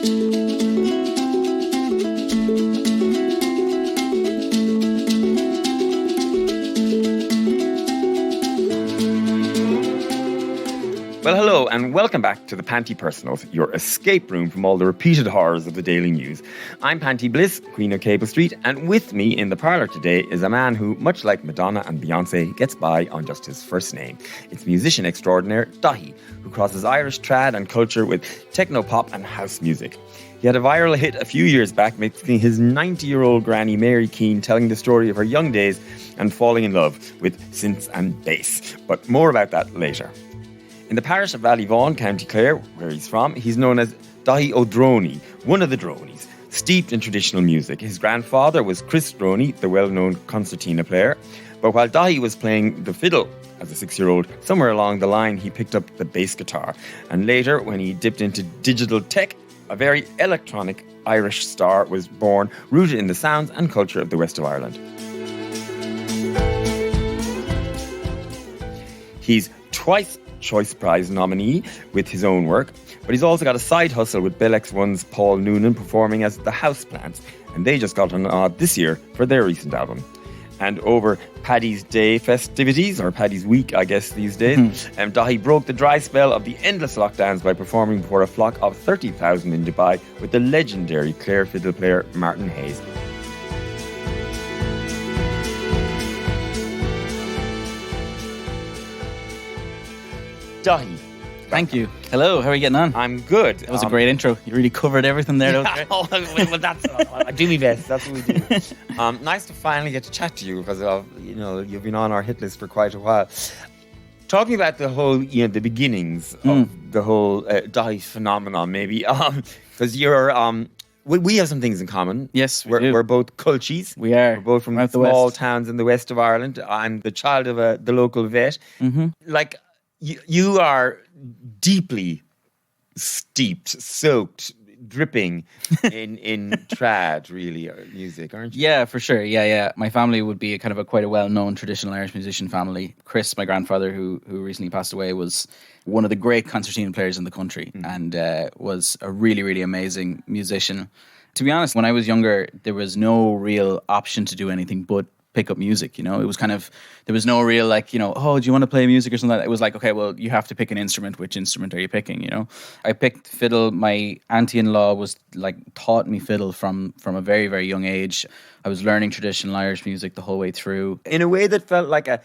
Well, hello and welcome back to the Panti Personals, your escape room from all the repeated horrors of the daily news. I'm Panti Bliss, Queen of Cable Street, and with me in the parlour today is a man who, much like Madonna and Beyonce, gets by on just his first name. It's musician extraordinaire Daithí, who crosses Irish trad and culture with techno-pop and house music. He had a viral hit a few years back, making his 90-year-old granny Mary Keane telling the story of her young days and falling in love with synths and bass. But more about that later. In the parish of Ballyvaughan, County Clare, where he's from, he's known as Daithí O'Droney, one of the Dronies, steeped in traditional music. His grandfather was Chris Dorney, the well-known concertina player. But while Daithí was playing the fiddle as a 6-year-old, somewhere along the line he picked up the bass guitar. And later, when he dipped into digital tech, a very electronic Irish star was born, rooted in the sounds and culture of the west of Ireland. He's twice Choice Prize nominee with his own work, but he's also got a side hustle with Bell X1's Paul Noonan performing as the Houseplants, and they just got an nod this year for their recent album. And over Paddy's Day festivities, or Paddy's Week, I guess these days, Daithí broke the dry spell of the endless lockdowns by performing before a flock of 30,000 in Dubai with the legendary Clare fiddle player Martin Hayes. Daithí. Thank you. Hello, how are you getting on? I'm good. That was a great intro. You really covered everything there. Well, that's I do my best. That's what we do. Nice to finally get to chat to you because you've been on our hit list for quite a while. Talking about the whole, the beginnings of the whole Daithí phenomenon, maybe, because you're. We have some things in common. Yes, we do. We're both culchies. We are. We're both from small towns in the west of Ireland. I'm the child of the local vet. Mm-hmm. Like. You are deeply steeped, soaked, dripping in trad, really, music, aren't you? Yeah, for sure. Yeah. My family would be quite a well-known traditional Irish musician family. Chris, my grandfather, who recently passed away, was one of the great concertina players in the country and was a really, really amazing musician. To be honest, when I was younger, there was no real option to do anything but pick up music, It was there was no real do you want to play music or something like that? It was like, okay, well, you have to pick an instrument. Which instrument are you picking, I picked fiddle. My auntie-in-law taught me fiddle from a very, very young age. I was learning traditional Irish music the whole way through. In a way that felt like a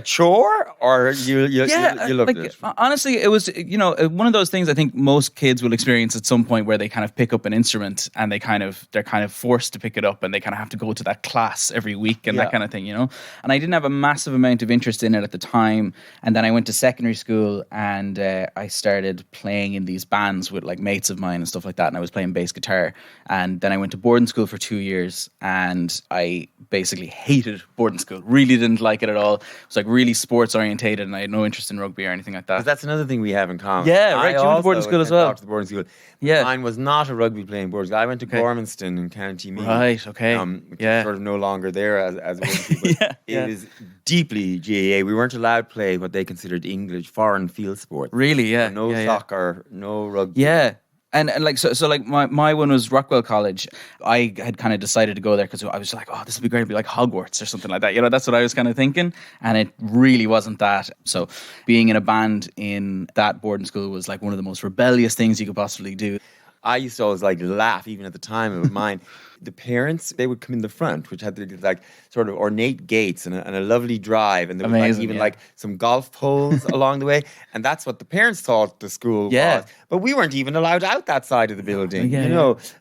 chore, or you loved it? Honestly, it was, one of those things I think most kids will experience at some point where they kind of pick up an instrument and they're kind of forced to pick it up and they kind of have to go to that class every week and that kind of thing, And I didn't have a massive amount of interest in it at the time. And then I went to secondary school and I started playing in these bands with mates of mine and stuff like that. And I was playing bass guitar. And then I went to boarding school for 2 years and I basically hated boarding school. Really didn't like it at all. It was really sports orientated and I had no interest in rugby or anything like that. That's another thing we have in common. Yeah, right. You went to boarding school as well. To the boarding school. Yeah. Mine was not a rugby playing boarding school. I went to Gormanston in County Meath. Right, okay. Which is sort of no longer there as one people. It was deeply GAA. We weren't allowed to play what they considered English foreign field sports. Really, yeah. No soccer, no rugby. Yeah. And my one was Rockwell College. I had kind of decided to go there because I was like, oh, this would be great. It'd be like Hogwarts or something like that. That's what I was kind of thinking. And it really wasn't that. So being in a band in that boarding school was one of the most rebellious things you could possibly do. I used to always laugh, even at the time it was mine. The parents, they would come in the front, which had the sort of ornate gates and a lovely drive, and there was some golf holes along the way, and that's what the parents thought the school was. But we weren't even allowed out that side of the building.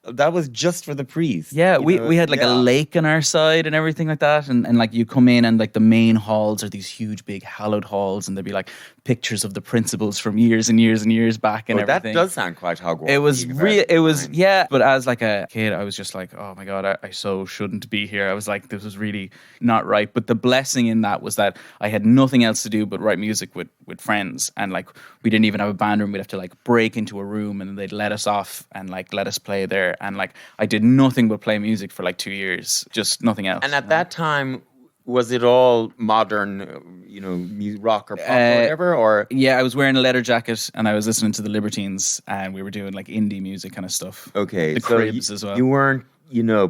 That was just for the priests. Yeah, we had a lake on our side and everything like that, and you come in and the main halls are these huge, big hallowed halls, and there'd be pictures of the principals from years and years and years back and everything. That does sound quite Hogwarts. It was but as a kid, I was just oh my God, I so shouldn't be here. I was this was really not right. But the blessing in that was that I had nothing else to do but write music with friends. And we didn't even have a band room. We'd have to break into a room and they'd let us off and let us play there. And I did nothing but play music for 2 years, just nothing else. And at that time, was it all modern, rock or pop or whatever? Or yeah, I was wearing a leather jacket and I was listening to the Libertines, and we were doing like indie music kind of stuff. Okay, the Cribs as well. You weren't,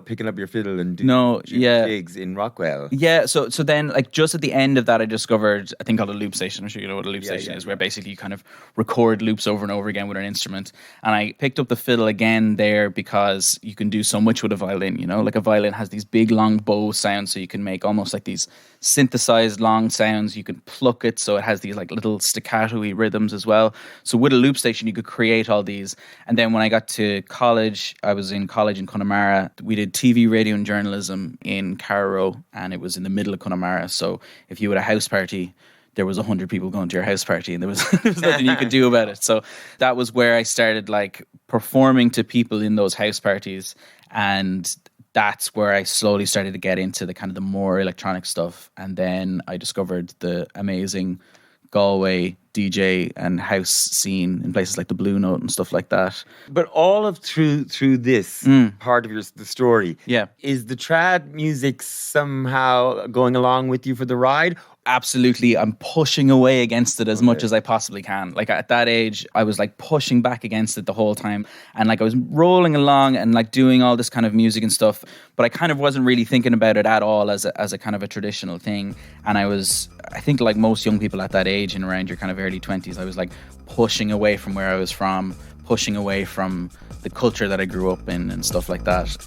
picking up your fiddle and doing gigs in Rockwell. Yeah, so then like just at the end of that, I discovered a thing called a loop station. I'm sure you know what a loop station is, where basically you kind of record loops over and over again with an instrument. And I picked up the fiddle again there because you can do so much with a violin, like a violin has these big long bow sounds, so you can make almost like these synthesized long sounds. You can pluck it so it has these like little staccato-y rhythms as well. So with a loop station you could create all these. And then when I got to college, I was in college in Connemara. We did TV, radio and journalism in Carraroe, and it was in the middle of Connemara. So if you had a house party, there was 100 people going to your house party, and there was nothing you could do about it. So that was where I started like performing to people in those house parties, and that's where I slowly started to get into the kind of the more electronic stuff. And then I discovered the amazing Galway DJ and house scene in places like the Blue Note and stuff like that. But all of through this part of the story, is the trad music somehow going along with you for the ride? Absolutely. I'm pushing away against it as much as I possibly can. Like at that age, I was like pushing back against it the whole time. And like I was rolling along and like doing all this kind of music and stuff, but I kind of wasn't really thinking about it at all as a kind of a traditional thing. And I think like most young people at that age and around your kind of early 20s, I was like pushing away from where I was from, pushing away from the culture that I grew up in and stuff like that.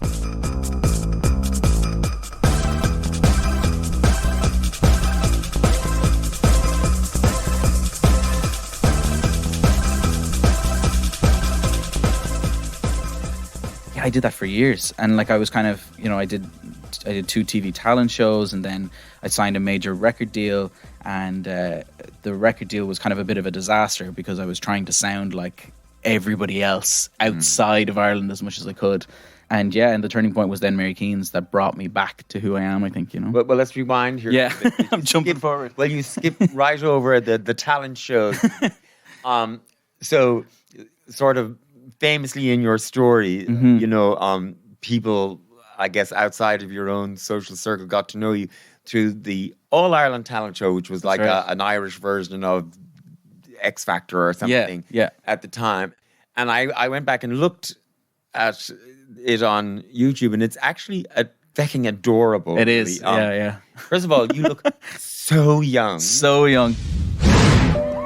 I did that for years, and like I was kind of, I did 2 TV talent shows, and then I signed a major record deal, and the record deal was kind of a bit of a disaster because I was trying to sound like everybody else outside of Ireland as much as I could. And and the turning point was then Mary Keane's that brought me back to who I am, I think, Well, let's rewind here. Yeah, I'm jumping forward. Well, you skip right over the talent shows. So sort of famously in your story, people, I guess, outside of your own social circle got to know you through the All Ireland Talent Show, which was like an Irish version of X Factor or something at the time. And I went back and looked at it on YouTube, and it's actually fucking adorable. It is, yeah. First of all, you look so young. So young.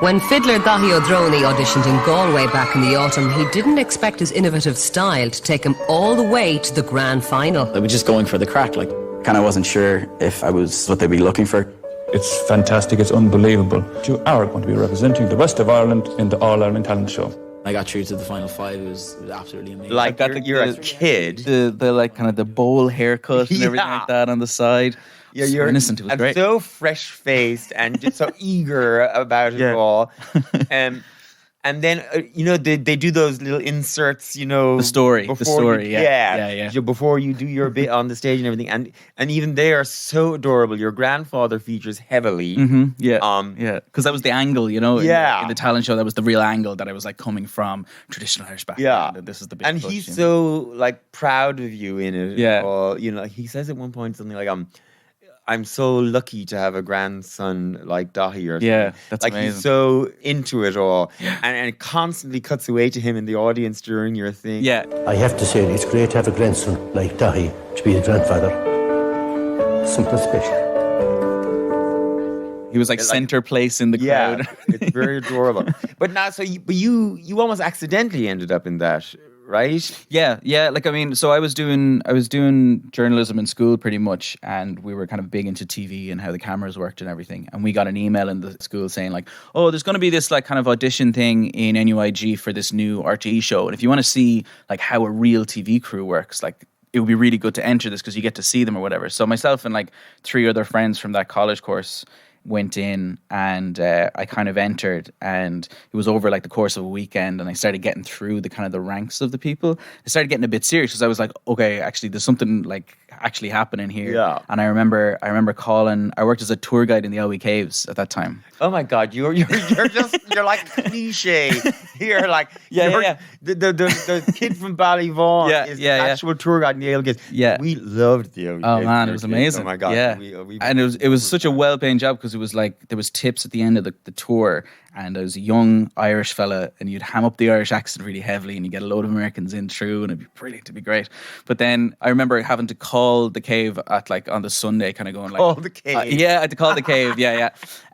When fiddler Daithí O'Droney auditioned in Galway back in the autumn, he didn't expect his innovative style to take him all the way to the grand final. I was just going for the crack, like, kind of wasn't sure if I was what they'd be looking for. It's fantastic, it's unbelievable. You are going to be representing the rest of Ireland in the All Ireland Talent Show. I got through to the final 5. It was absolutely amazing. Like you're a kid. The like kind of the bowl haircut and everything like that on the side. Yeah, you're innocent. It was great. So fresh-faced and just so eager about it all. And then, they do those little inserts, The story. Before you do your bit on the stage and everything. And even they are so adorable. Your grandfather features heavily. Mm-hmm. Yeah. Because that was the angle, in the talent show, that was the real angle that I was like coming from traditional Irish background. Yeah. And this is the big And push, he's so like proud of you in it. Yeah. He says at one point something like, I'm so lucky to have a grandson like Daithí or something. Yeah, that's like amazing. He's so into it all. And it constantly cuts away to him in the audience during your thing. Yeah. I have to say, it's great to have a grandson like Daithí to be a grandfather. Something special. He was like center place in the crowd. Yeah, it's very adorable. But now, you almost accidentally ended up in that, right? Yeah. Like, I mean, so I was doing journalism in school pretty much, and we were kind of big into TV and how the cameras worked and everything. And we got an email in the school saying like, oh, there's going to be this like kind of audition thing in NUIG for this new RTE show. And if you want to see like how a real TV crew works, like it would be really good to enter this because you get to see them or whatever. So myself and like 3 other friends from that college course went in and I kind of entered, and it was over like the course of a weekend, and I started getting through the kind of the ranks of the people. I started getting a bit serious because I was like, okay, actually there's something like actually happening here. Yeah. And I remember calling. I worked as a tour guide in the Elwee Caves at that time. Oh my God, you're like cliche. You're like the kid from Ballyvaughan is the actual tour guide in the Elwee Caves. Yeah. We loved the Elwee Caves. Oh man, it was amazing. Oh my God. Yeah. And it was such a well-paying job because it was like there was tips at the end of the tour, and I was a young Irish fella, and you'd ham up the Irish accent really heavily, and you get a load of Americans in through, and it'd be brilliant, it'd be great. But then I remember having to call the cave at like on the Sunday, kind of going like, call the cave. I had to call the cave,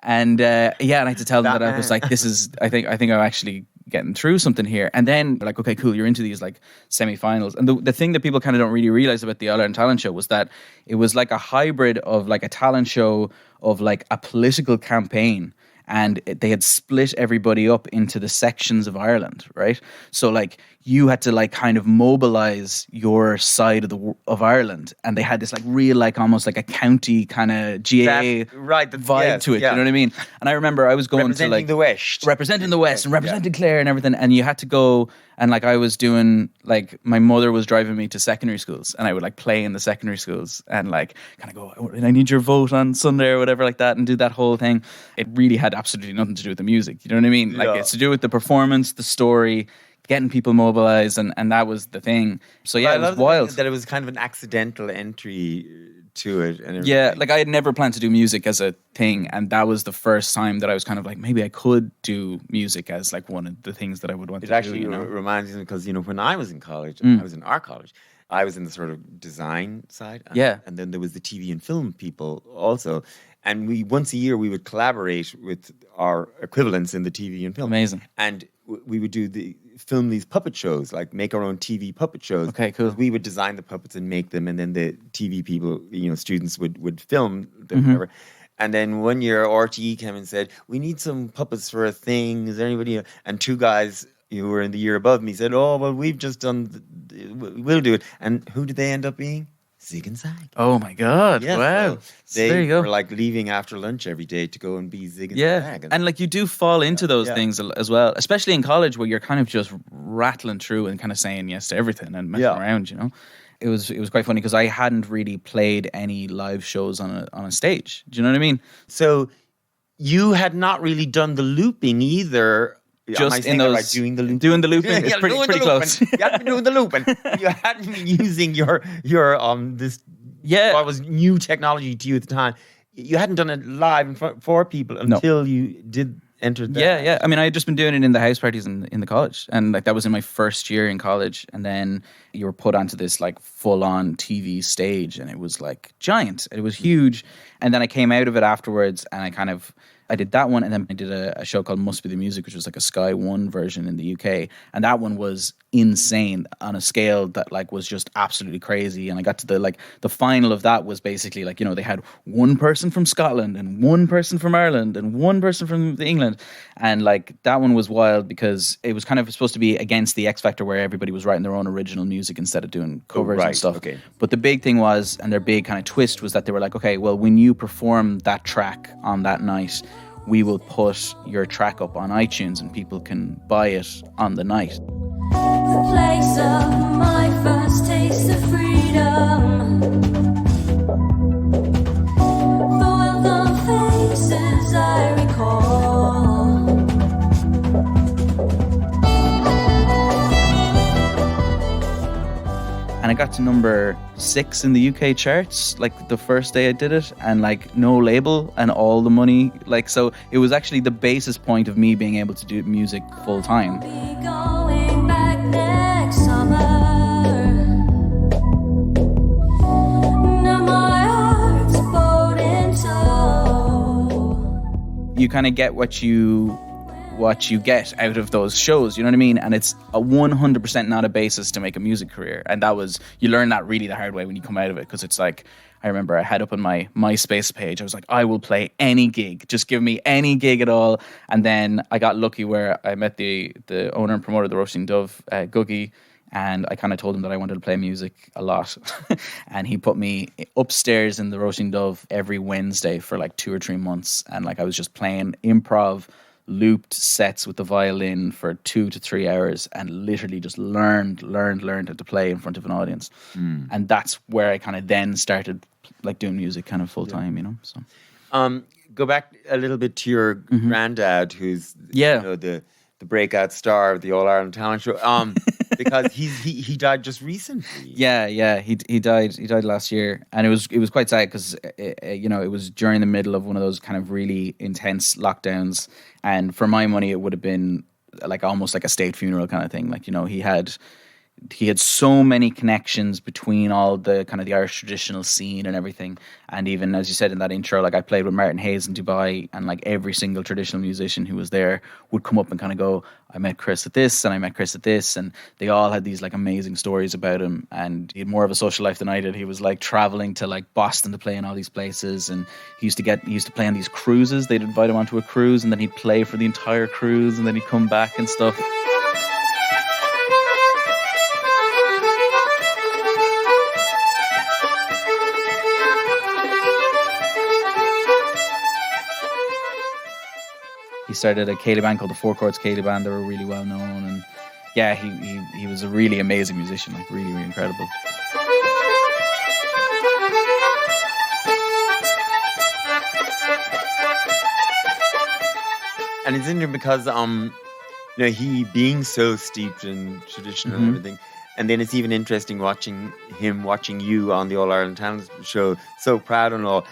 and and I had to tell them that I was like, this is, I think I'm actually getting through something here. And then they're like, okay, cool, you're into these like semi-finals. And the thing that people kind of don't really realize about the All-Ireland Talent Show was that it was like a hybrid of like a talent show of like a political campaign. And they had split everybody up into the sections of Ireland, right? So like you had to like kind of mobilize your side of Ireland, and they had this like real like almost like a county kind of GAA vibe to it. You know what I mean? And I remember I was going representing to like the West, and representing Clare and everything, and you had to go. And like I was doing, like my mother was driving me to secondary schools, and I would like play in the secondary schools and like kind of go, I need your vote on Sunday or whatever like that, and do that whole thing. It really had absolutely nothing to do with the music. You know what I mean? Like it's to do with the performance, the story, getting people mobilized, and that was the thing. So yeah, it was wild. That it was kind of an accidental entry to it. And yeah, like I had never planned to do music as a thing, and that was the first time that I was kind of like, maybe I could do music as like one of the things that I would want to do. It actually reminds me, because when I was in college, I was in art college, I was in the sort of design side, and then there was the TV and film people also, and we once a year we would collaborate with our equivalents in the TV and film. Amazing. And we would film these puppet shows, like make our own TV puppet shows. Okay, cool. We would design the puppets and make them, and then the TV people, students would film them, whatever. And then one year RTE came and said, we need some puppets for a thing. Is there anybody? And two guys who were in the year above me said, oh, well, we've just done, we'll do it. And who did they end up being? Zig and Zag. Oh my God! Yes, wow, so there you go. Were like leaving after lunch every day to go and be Zig and Zag. And like you do fall into those things as well, especially in college where you're kind of just rattling through and kind of saying yes to everything and messing around. It was quite funny because I hadn't really played any live shows on a stage. Do you know what I mean? So you had not really done the looping either. Just in those doing the looping. Doing the looping is pretty close. You hadn't been doing the looping. You hadn't been using your this what was new technology to you at the time. You hadn't done it live in front for people until you did enter that. Yeah. I mean, I had just been doing it in the house parties in the college, and like that was in my first year in college. And then you were put onto this like full on TV stage, and it was like giant. It was huge. And then I came out of it afterwards, and I did that one, and then I did a show called Must Be the Music, which was like a Sky One version in the UK, and that one was insane on a scale that like was just absolutely crazy. And I got to the final of that was basically like, they had one person from Scotland and one person from Ireland and one person from England, and like that one was wild because it was kind of supposed to be against the X Factor where everybody was writing their own original music instead of doing covers and stuff. Okay. But the big thing was, and their big kind of twist was that they were like, okay, well, when you perform that track on that night, we will put your track up on iTunes and people can buy it on the night. The place of my first taste of freedom. The welcome faces I recall. And I got to number 6 in the UK charts, like the first day I did it, and like no label and all the money. Like, so it was actually the basis point of me being able to do music full time. Be going back next summer. Now my heart's bowed in tow. You kind of get what you get out of those shows, you know what I mean? And it's a 100% not a basis to make a music career. And you learn that really the hard way when you come out of it, because it's like, I remember I had up on my MySpace page, I was like, I will play any gig, just give me any gig at all. And then I got lucky where I met the owner and promoter of the Roasting Dove, Googie, And I kind of told him that I wanted to play music a lot. And he put me upstairs in the Roisin Dove every Wednesday for like 2 or 3 months. And like I was just playing improv, looped sets with the violin for 2 to 3 hours and literally just learned how to play in front of an audience. And that's where I kind of then started like doing music kind of full time, you know. So go back a little bit to your granddad, who's you know, the breakout star of the All Ireland Talent Show. Because he died just recently. Yeah, he died last year, and it was quite sad because you know, it was during the middle of one of those kind of really intense lockdowns, and for my money, it would have been like almost like a state funeral kind of thing. Like, you know, he had so many connections between all the kind of the Irish traditional scene and everything. And even as you said in that intro, like I played with Martin Hayes in Dubai, and like every single traditional musician who was there would come up and kind of go, I met Chris at this and I met Chris at this. And they all had these like amazing stories about him. And he had more of a social life than I did. He was like traveling to like Boston to play in all these places. And he used to play on these cruises. They'd invite him onto a cruise and then he'd play for the entire cruise and then he'd come back and stuff. He started a Ceilidh band called the Four Chords Ceilidh Band. They were really well known, and yeah, he was a really amazing musician, like really, really incredible. And it's interesting because you know, he being so steeped in tradition and everything, and then it's even interesting watching you on the All Ireland Talent Show, so proud and all.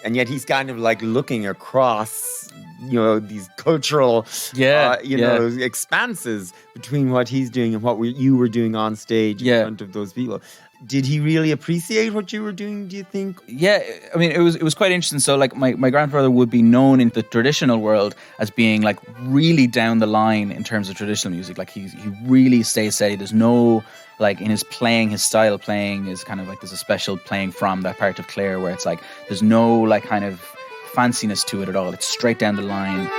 And yet he's kind of like looking across, you know, these cultural, know, expanses between what he's doing and what you were doing on stage in front of those people. Did he really appreciate what you were doing, do you think? Yeah, I mean, it was quite interesting. So like my grandfather would be known in the traditional world as being like really down the line in terms of traditional music. Like he really stays steady. There's no, like in his playing, his style of playing is kind of like, there's a special playing from that part of Clare where it's like, there's no like kind of fanciness to it at all. It's straight down the line.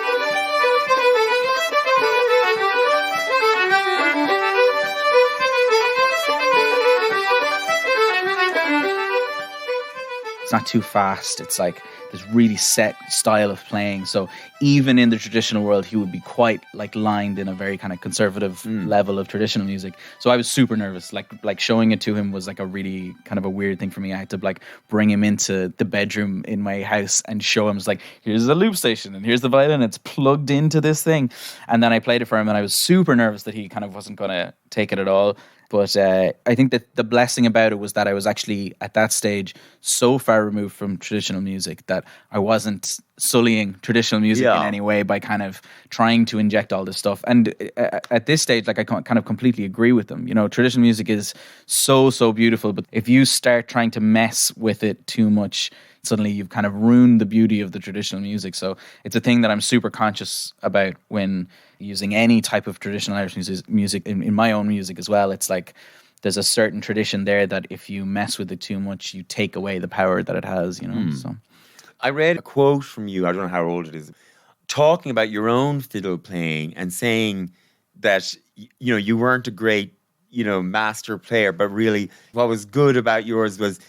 It's not too fast. It's like this really set style of playing. So even in the traditional world, he would be quite like lined in a very kind of conservative level of traditional music. So I was super nervous. Like showing it to him was like a really kind of a weird thing for me. I had to like bring him into the bedroom in my house and show him, like, here's the loop station and here's the violin. It's plugged into this thing. And then I played it for him and I was super nervous that he kind of wasn't going to take it at all. But I think that the blessing about it was that I was actually at that stage so far removed from traditional music that I wasn't sullying traditional music in any way by kind of trying to inject all this stuff. And at this stage, like I kind of completely agree with them. You know, traditional music is so beautiful, but if you start trying to mess with it too much, suddenly you've kind of ruined the beauty of the traditional music. So it's a thing that I'm super conscious about when using any type of traditional Irish music in my own music as well. It's like there's a certain tradition there that if you mess with it too much, you take away the power that it has, you know. So I read a quote from you, I don't know how old it is, talking about your own fiddle playing and saying that, you know, you weren't a great, you know, master player, but really what was good about yours was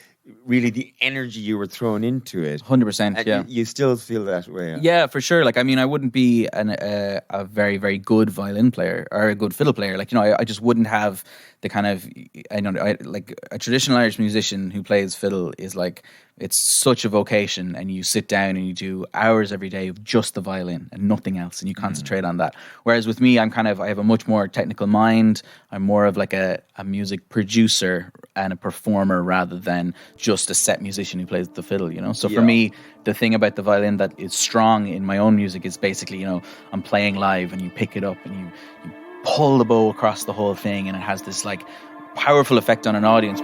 really the energy you were throwing into it. 100%, yeah. You still feel that way. Yeah, for sure. Like, I mean, I wouldn't be a very, very good violin player or a good fiddle player. Like, you know, I just wouldn't have the kind of, like a traditional Irish musician who plays fiddle is like, it's such a vocation, and you sit down and you do hours every day of just the violin and nothing else, and you concentrate on that. Whereas with me, I have a much more technical mind. I'm more of like a music producer and a performer rather than just a set musician who plays the fiddle, you know? So for me, the thing about the violin that is strong in my own music is basically, you know, I'm playing live and you pick it up and you pull the bow across the whole thing, and it has this like powerful effect on an audience.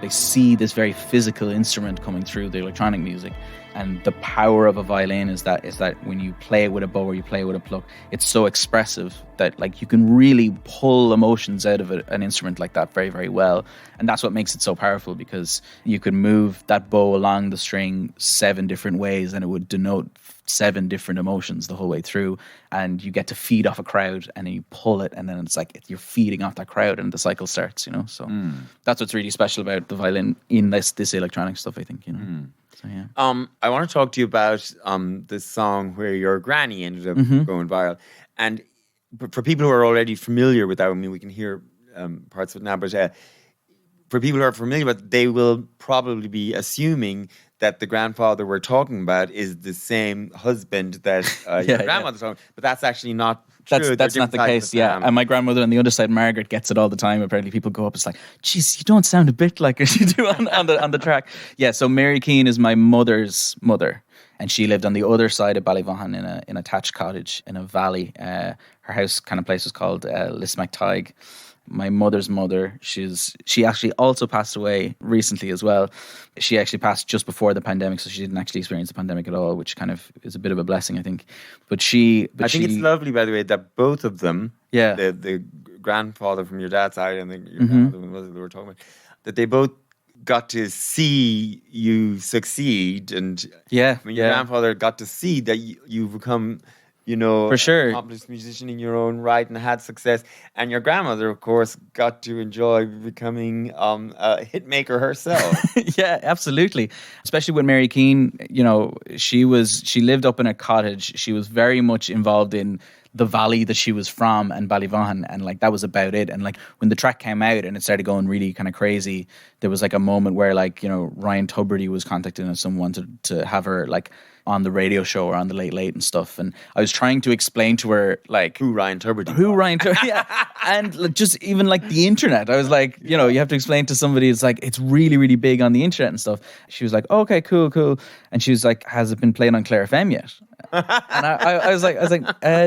they see this very physical instrument coming through the electronic music. And the power of a violin is that when you play it with a bow or you play it with a pluck, it's so expressive that like you can really pull emotions out of an instrument like that very, very well. And that's what makes it so powerful, because you can move that bow along the string 7 different ways and it would denote 7 different emotions the whole way through, and you get to feed off a crowd, and then you pull it, and then it's like you're feeding off that crowd and the cycle starts, you know. So that's what's really special about the violin in this electronic stuff, I think, you know. So, yeah. I want to talk to you about this song where your granny ended up going viral. And for people who are already familiar with that, I mean, we can hear parts of it now, but for people who are familiar with it, they will probably be assuming that the grandfather we're talking about is the same husband that your grandmother's talking about. But that's actually not true. That's not the case, yeah. And my grandmother on the other side, Margaret, gets it all the time. Apparently people go up, it's like, geez, you don't sound a bit like her you do on the track. Yeah, so Mary Keane is my mother's mother. And she lived on the other side of Ballyvaughan in a thatched cottage in a valley. Her house kind of place was called Lismactaig. My mother's mother, she actually also passed away recently as well. She actually passed just before the pandemic, so she didn't actually experience the pandemic at all, which kind of is a bit of a blessing, I think. I think it's lovely, by the way, that both of them, the grandfather from your dad's side and your grandmother that we were talking about, that they both got to see you succeed, and your grandfather got to see that you've become, you know, for sure, accomplished musician in your own right and had success. And your grandmother, of course, got to enjoy becoming a hit maker herself. Yeah, absolutely. Especially with Mary Keane, you know, she lived up in a cottage. She was very much involved in the valley that she was from and Ballyvaughan, and like that was about it. And like when the track came out and it started going really kind of crazy, there was like a moment where like, you know, Ryan Tubridy was contacting us and wanted to have her like on the radio show or on the Late Late and stuff. And I was trying to explain to her like who Ryan Tubridy, yeah, and just even like the internet. I was like, you know, you have to explain to somebody, it's like it's really, really big on the internet and stuff. She was like, oh, okay, cool. And she was like, has it been played on Clare FM yet? And I was like,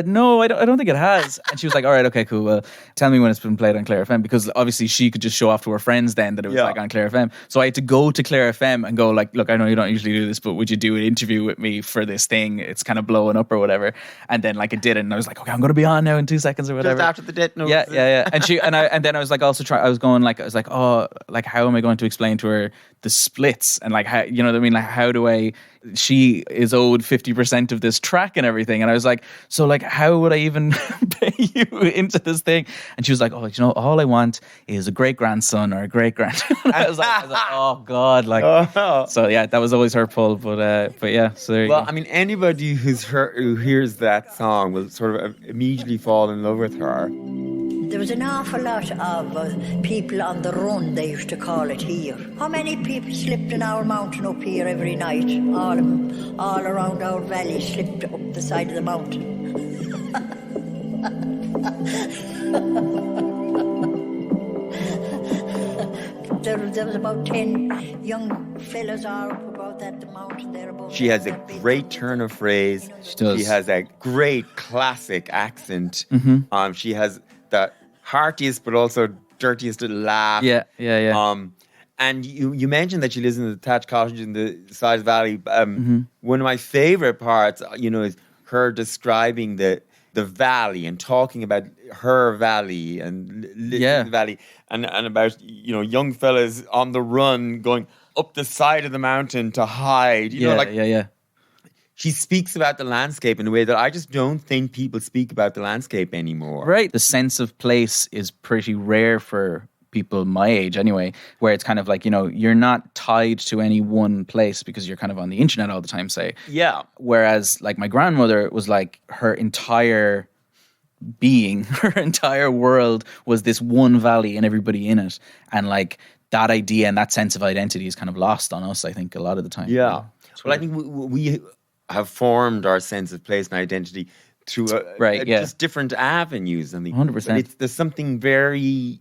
no, I don't think it has. And she was like, all right, okay, cool. Well, tell me when it's been played on Clare FM, because obviously she could just show off to her friends then that it was like on Clare FM. So I had to go to Clare FM and go like, look, I know you don't usually do this, but would you do an interview with me for this thing? It's kind of blowing up or whatever. And then like it did, and I was like, okay, I'm going to be on now in 2 seconds or whatever. Just after the death note. Yeah. And then I was like, oh, like how am I going to explain to her the splits and like how, you know what I mean? Like how do I? She is owed 50% of this track and everything. And I was like, so like, how would I even pay you into this thing? And she was like, oh, you know, all I want is a great grandson or a great grand. I was like, oh God, like, so yeah, that was always her pull. But yeah, so there you go. I mean, anybody who hears that song will sort of immediately fall in love with her. There was an awful lot of people on the run, they used to call it here. How many people slipped in our mountain up here every night? All around our valley slipped up the side of the mountain. There was about 10 young fellas out about at the mountain there. She has a great turn of phrase. She does. She has a great classic accent. She has the heartiest but also dirtiest little laugh. Yeah. And you mentioned that she lives in the thatched cottage in the side valley. One of my favorite parts, you know, is her describing the valley and talking about her valley and living in the valley and about, you know, young fellas on the run going up the side of the mountain to hide. You know, like she speaks about the landscape in a way that I just don't think people speak about the landscape anymore. Right. The sense of place is pretty rare for people my age anyway, where it's kind of like, you know, you're not tied to any one place because you're kind of on the internet all the time, say. Yeah. Whereas like my grandmother was like her entire being, her entire world was this one valley and everybody in it. And like that idea and that sense of identity is kind of lost on us, I think, a lot of the time. Yeah. Well, I think we have formed our sense of place and identity through just different avenues. I mean, 100%. There's something very,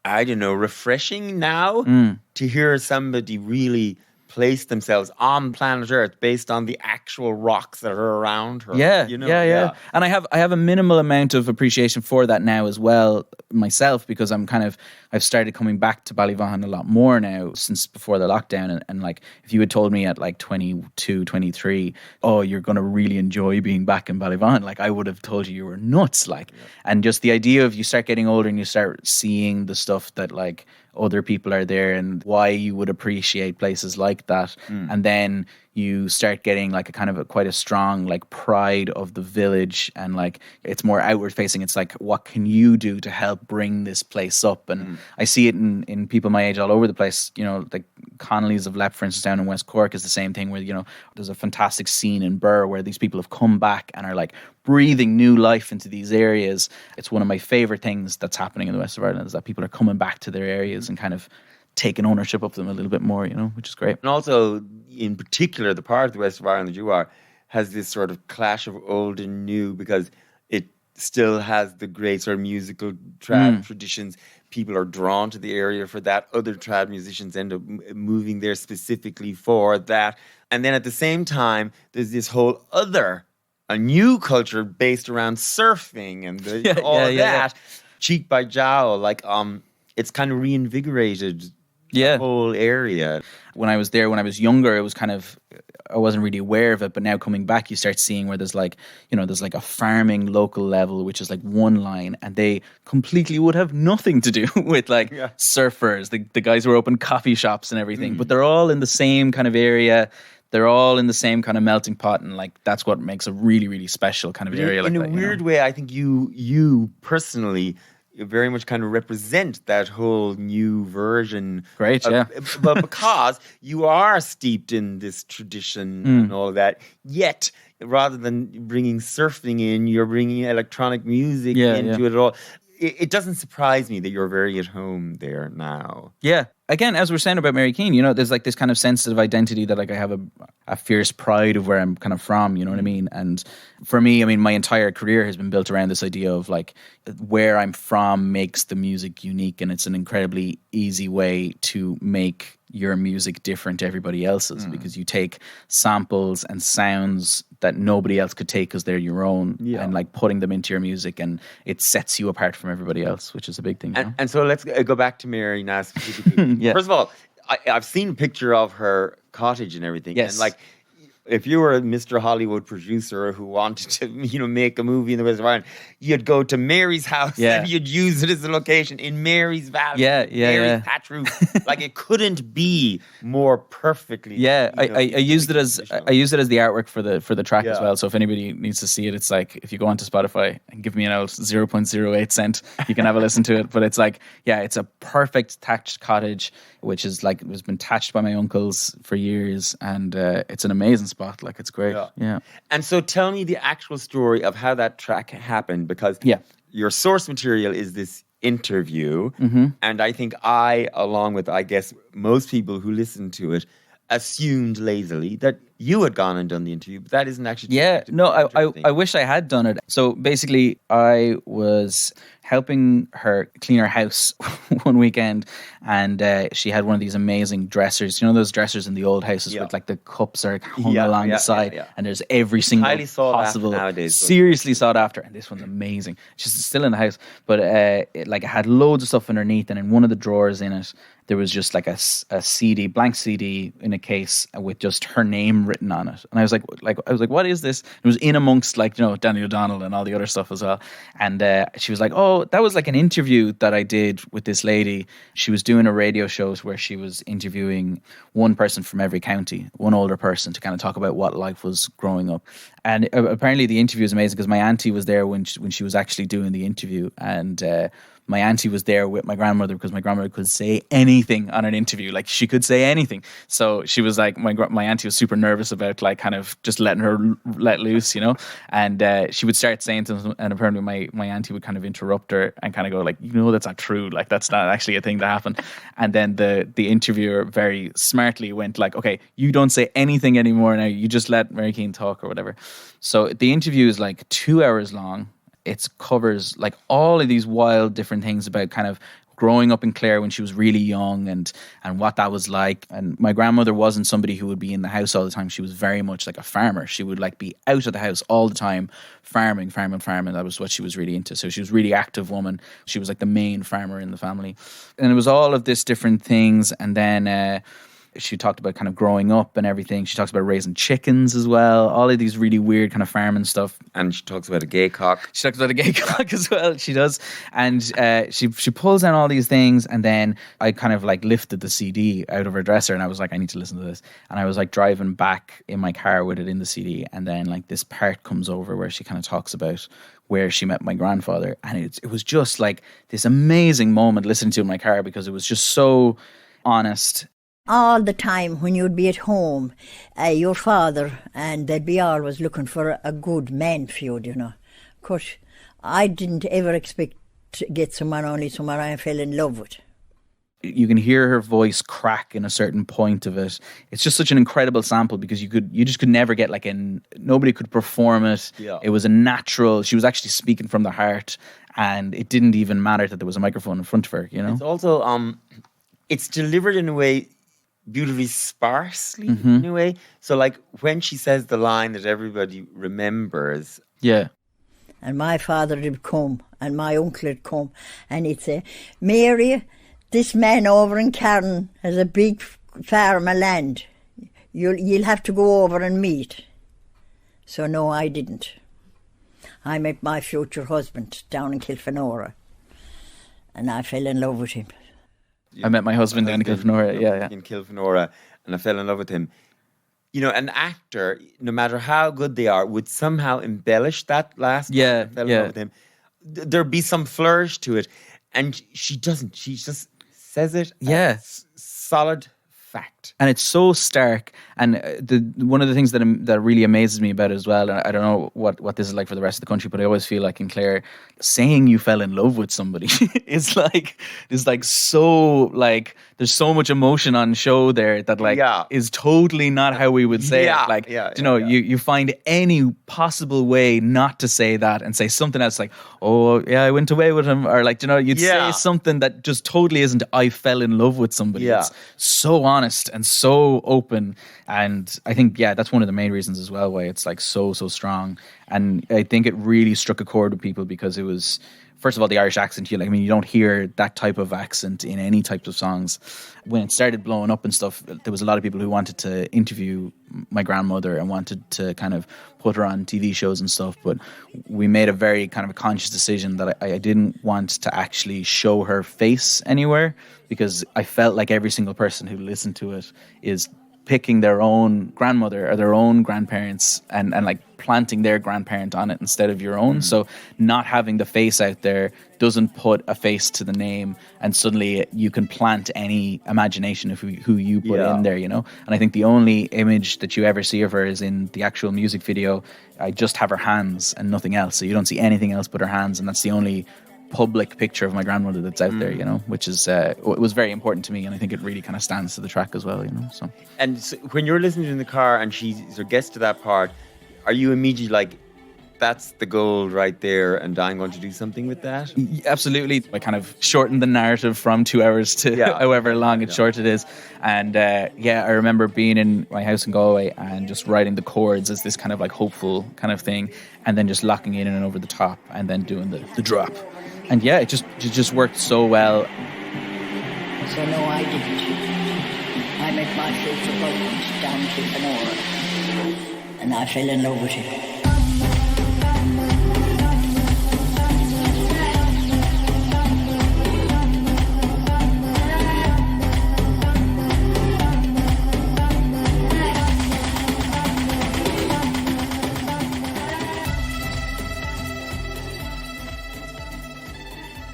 I don't know, refreshing now to hear somebody really place themselves on planet Earth based on the actual rocks that are around her. Yeah, you know? yeah. And I have a minimal amount of appreciation for that now as well myself, because I've started coming back to Ballyvaughan a lot more now since before the lockdown. And like, if you had told me at like 22, 23, oh, you're going to really enjoy being back in Ballyvaughan, like I would have told you were nuts. Like, and just the idea of you start getting older and you start seeing the stuff that like other people are there and why you would appreciate places like that. And then you start getting like a kind of quite a strong like pride of the village, and like it's more outward facing. It's like, what can you do to help bring this place up? And I see it in people my age all over the place. You know, like Connolly's of Lepp, for instance, down in West Cork is the same thing, where, you know, there's a fantastic scene in Burr where these people have come back and are like breathing new life into these areas. It's one of my favorite things that's happening in the west of Ireland, is that people are coming back to their areas and kind of taking ownership of them a little bit more, you know, which is great. And also, in particular, the part of the west of Ireland that you are has this sort of clash of old and new, because it still has the great sort of musical trad traditions. People are drawn to the area for that. Other trad musicians end up moving there specifically for that. And then at the same time, there's this whole other, a new culture based around surfing and all of that. Cheek by jowl, like it's kind of reinvigorated the whole area. When I was there, when I was younger, it was kind of, I wasn't really aware of it, but now coming back, you start seeing where there's like, you know, there's like a farming local level, which is like one line, and they completely would have nothing to do with like surfers, the guys who are open coffee shops and everything, but they're all in the same kind of area. They're all in the same kind of melting pot, and like that's what makes a really, really special kind of area. In a weird way, I think you personally very much kind of represent that whole new version. Great, but because you are steeped in this tradition and all of that, yet rather than bringing surfing in, you're bringing electronic music into it all. It doesn't surprise me that you're very at home there now. Yeah. Again, as we're saying about Mary Keane, you know, there's like this kind of sensitive identity that like I have a fierce pride of where I'm kind of from, you know what I mean? And for me, I mean, my entire career has been built around this idea of like where I'm from makes the music unique, and it's an incredibly easy way to make your music different to everybody else's, because you take samples and sounds that nobody else could take because they're your own, and like putting them into your music, and it sets you apart from everybody else, which is a big thing. And so let's go back to Mary now specifically. First of all, I've seen a picture of her cottage and everything. Yes. And like, if you were a Mr. Hollywood producer who wanted to, you know, make a movie in the West of Ireland, you'd go to Mary's house and you'd use it as a location in Mary's Valley. Mary's thatch roof. Like, it couldn't be more perfectly. I used it as the artwork for the track as well. So if anybody needs to see it, it's like, if you go onto Spotify and give me an old 0.08 cent, you can have a listen to it. But it's like, it's a perfect thatched cottage, which is like, it was been thatched by my uncles for years, and it's an amazing spot. Like, it's great. Yeah. And so tell me the actual story of how that track happened, because your source material is this interview, and I think along with, I guess, most people who listen to it, assumed lazily that you had gone and done the interview, but that isn't actually I wish I had done it. So basically, I was helping her clean her house one weekend, and she had one of these amazing dressers. You know those dressers in the old houses with like the cups are hung along the side, and there's every single possible nowadays, seriously sought after, and this one's amazing. She's still in the house, but it had loads of stuff underneath, and in one of the drawers in it there was just like a CD, blank CD in a case with just her name written on it. And I was like, what is this? It was in amongst, like, you know, Danny O'Donnell and all the other stuff as well. And she was like, oh, that was like an interview that I did with this lady. She was doing a radio show where she was interviewing one person from every county, one older person, to kind of talk about what life was growing up. And apparently the interview was amazing because my auntie was there when she was actually doing the interview, and my auntie was there with my grandmother because my grandmother could say anything on an interview. Like, she could say anything. So she was like, my auntie was super nervous about like kind of just letting her let loose, you know. And she would start saying things, and apparently my auntie would kind of interrupt her and kind of go like, you know, that's not true. Like, that's not actually a thing that happened. And then the interviewer very smartly went like, okay, you don't say anything anymore now. You just let Mary Keane talk or whatever. So the interview is like 2 hours long. It covers like all of these wild different things about kind of growing up in Clare when she was really young and what that was like. And my grandmother wasn't somebody who would be in the house all the time. She was very much like a farmer. She would like be out of the house all the time, farming. That was what she was really into. So she was a really active woman. She was like the main farmer in the family. And it was all of this different things. And then she talked about kind of growing up and everything. She talks about raising chickens as well. All of these really weird kind of farming stuff. And she talks about a gay cock. She talks about a gay cock as well. She does. And she pulls down all these things. And then I kind of like lifted the CD out of her dresser and I was like, I need to listen to this. And I was like driving back in my car with it in the CD. And then like this part comes over where she kind of talks about where she met my grandfather. And it was just like this amazing moment listening to it in my car because it was just so honest. All the time when you'd be at home, your father and they'd be always looking for a good man for you, you know. Of course, I didn't ever expect to get someone I fell in love with. You can hear her voice crack in a certain point of it. It's just such an incredible sample because you just could never get like nobody could perform it. Yeah. It was a natural. She was actually speaking from the heart, and it didn't even matter that there was a microphone in front of her. You know, it's also it's delivered in a way beautifully sparsely in a way. So like when she says the line that everybody remembers. Yeah. And my father would come and my uncle would come and he'd say, Mary, this man over in Carraroe has a big farm of land. You'll have to go over and meet. So no, I didn't. I met my future husband down in Kilfenora and I fell in love with him. I met my husband down in Kilfenora, yeah. In Kilfenora, and I fell in love with him. You know, an actor, no matter how good they are, would somehow embellish that last yeah, I fell in love with him. There'd be some flourish to it, and she doesn't. She just says it. Yeah, solid fact. And it's so stark. And one of the things that really amazes me about it as well, and I don't know what this is like for the rest of the country, but I always feel like in Clare, saying you fell in love with somebody is like so like there's so much emotion on show there that is totally not how we would say it. Like you find any possible way not to say that and say something else like, oh yeah, I went away with him, or like you'd say something that just totally isn't I fell in love with somebody. It's so honest and so open. And I think, that's one of the main reasons as well why it's like so strong. And I think it really struck a chord with people because it was, first of all, the Irish accent. You don't hear that type of accent in any types of songs. When it started blowing up and stuff, there was a lot of people who wanted to interview my grandmother and wanted to kind of put her on TV shows and stuff. But we made a very kind of a conscious decision that I didn't want to actually show her face anywhere because I felt like every single person who listened to it is picking their own grandmother or their own grandparents and like planting their grandparent on it instead of your own. So not having the face out there doesn't put a face to the name, and suddenly you can plant any imagination of who you put in there, And I think the only image that you ever see of her is in the actual music video. I just have her hands and nothing else. So you don't see anything else but her hands, and that's the only public picture of my grandmother that's out there, which is it was very important to me, and I think it really kind of stands to the track as well, So, and so when you're listening in the car and she gets to that part, are you immediately like, that's the gold right there, and I'm going to do something with that? Absolutely. I kind of shortened the narrative from 2 hours to however long it's short it is. And I remember being in my house in Galway and just writing the chords as this kind of like hopeful kind of thing, and then just locking it in and over the top, and then doing the drop. And it just worked so well. So no, I didn't. I met my future husband down in Kilfenora, and I fell in love with him.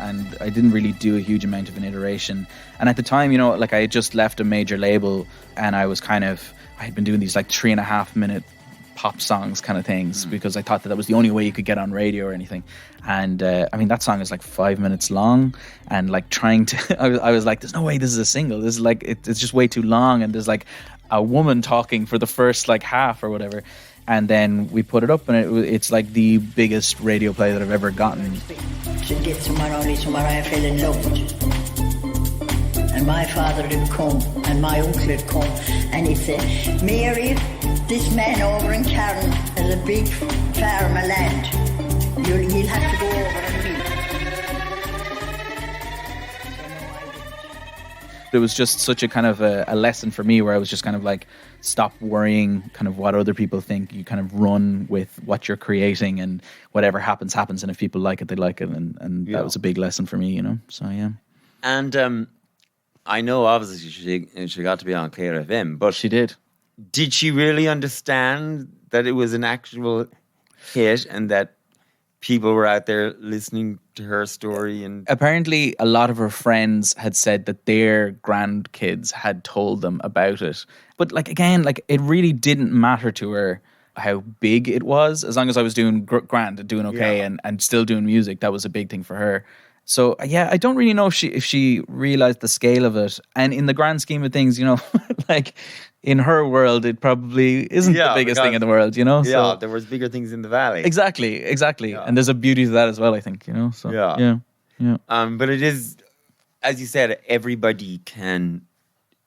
And I didn't really do a huge amount of an iteration. And at the time, like I had just left a major label, and I had been doing these like 3.5 minute pop songs kind of things because I thought that was the only way you could get on radio or anything. And that song is like 5 minutes long, and like trying to, I was like, there's no way this is a single. This is like, it's just way too long. And there's like a woman talking for the first like half or whatever. And then we put it up, and it's like the biggest radio play that I've ever gotten. To get someone I fell in love with. And my father would come, and my uncle would come, and he'd say, Mary, this man over in Carraroe has a big farm of land. You'll have to go over and meet. It was just such a kind of a lesson for me where I was just kind of like, stop worrying kind of what other people think. You kind of run with what you're creating, and whatever happens. And if people like it, they like it. And that was a big lesson for me, you know? So, yeah. And I know obviously she got to be on Clare FM, but She did. did she really understand that it was an actual hit and that people were out there listening to her story? And Apparently, a lot of her friends had said that their grandkids had told them about it. But like, again, like it really didn't matter to her how big it was. As long as I was doing grand and doing okay and still doing music, that was a big thing for her. So yeah, I don't really know if she realized the scale of it. And in the grand scheme of things, you know, like in her world, it probably isn't the biggest thing in the world, you know? yeah, So, there was bigger things in the valley. exactly. Yeah. And there's a beauty to that as well, I think, you know? So, yeah. But it is, as you said, everybody can